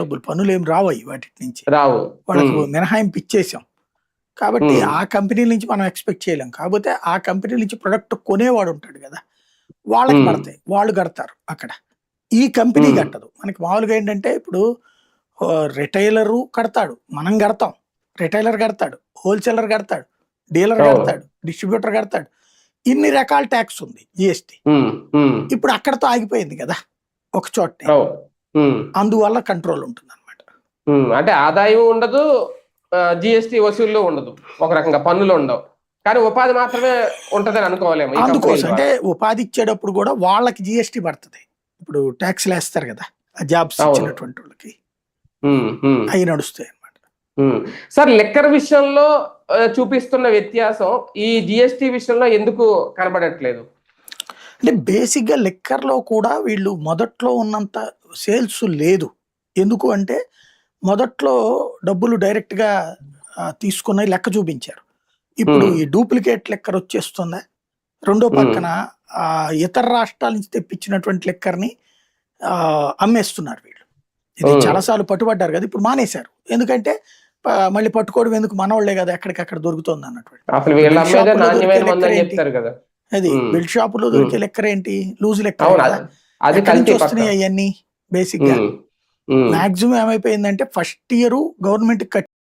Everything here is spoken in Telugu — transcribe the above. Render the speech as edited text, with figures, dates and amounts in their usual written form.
డబ్బులు పన్నులేం రావయి వాటి నుంచి. రావు. వాళ్ళకి మినహాయింపు ఇచ్చేసాం. కాబట్టి ఆ కంపెనీల నుంచి మనం ఎక్స్‌పెక్ట్ చేయలేం. కాకపోతే ఆ కంపెనీల నుంచి ప్రొడక్ట్ కొనేవాడు ఉంటాడు గదా! వాళ్ళకి పడతాయి. వాళ్ళు కడతారు అక్కడ. ఈ కంపెనీ కట్టదు. మనకి మామూలుగా ఏంటంటే ఇప్పుడు రిటైలరు కడతాడు. మనం కడతాం. రిటైలర్ కడతాడు. హోల్‌సేలర్ కడతాడు. డీలర్ కడతాడు. డిస్ట్రిబ్యూటర్ కడతాడు. ఇన్ని రకాల ట్యాక్స్ ఉంది జీఎస్టీ. ఇప్పుడు అక్కడతో ఆగిపోయింది కదా ఒక చోటే. అందువల్ల కంట్రోల్ ఉంటుందన్నమాట. అంటే ఆదాయం ఉండదు, జీఎస్టీ వసూల్లో ఉండదు, ఒక రకంగా పన్నులు ఉండవు, కానీ ఉపాధి మాత్రమే ఉంటదని అనుకోలేము. అందుకోసం అంటే ఉపాధి ఇచ్చేటప్పుడు కూడా వాళ్ళకి జీఎస్టీ పడుతుంది. ఇప్పుడు ట్యాక్స్లు వేస్తారు కదా జాబ్స్ ఇచ్చినటువంటి వాళ్ళకి, అవి నడుస్తాయి అన్నమాట. సార్, లిక్కర్ విషయంలో చూపిస్తున్న వ్యత్యాసం ఈ జిఎస్టీ విషయంలో ఎందుకు కనబడట్లేదు? అంటే బేసిక్ గా లిక్కర్ లో కూడా వీళ్ళు మొదట్లో ఉన్నంత సేల్స్ లేదు. ఎందుకు అంటే మొదట్లో డబ్బులు డైరెక్ట్ గా తీసుకున్న లెక్క చూపించారు. ఇప్పుడు ఈ డూప్లికేట్ లెక్కర్ వచ్చేస్తుందా, రెండో పక్కన ఇతర రాష్ట్రాల నుంచి తెప్పించినటువంటి లెక్కర్ని అమ్మేస్తున్నారు వీళ్ళు. ఇది చాలాసార్లు పట్టుబడ్డారు కదా, ఇప్పుడు మానేశారు. ఎందుకంటే మళ్ళీ పట్టుకోవడం ఎందుకు, మనవాళ్లే కదా ఎక్కడికక్కడ దొరుకుతుంది అన్నటువంటి. అది బెల్ట్ షాపులో దొరికే లెక్కర్ ఏంటి, లూజ్ లెక్కర్ కదా, ఎక్కడి నుంచి వస్తున్నాయి అవన్నీ. బేసిక్ గా మాక్సిమం ఏమైపోయిందంటే ఫస్ట్ ఇయర్ గవర్నమెంట్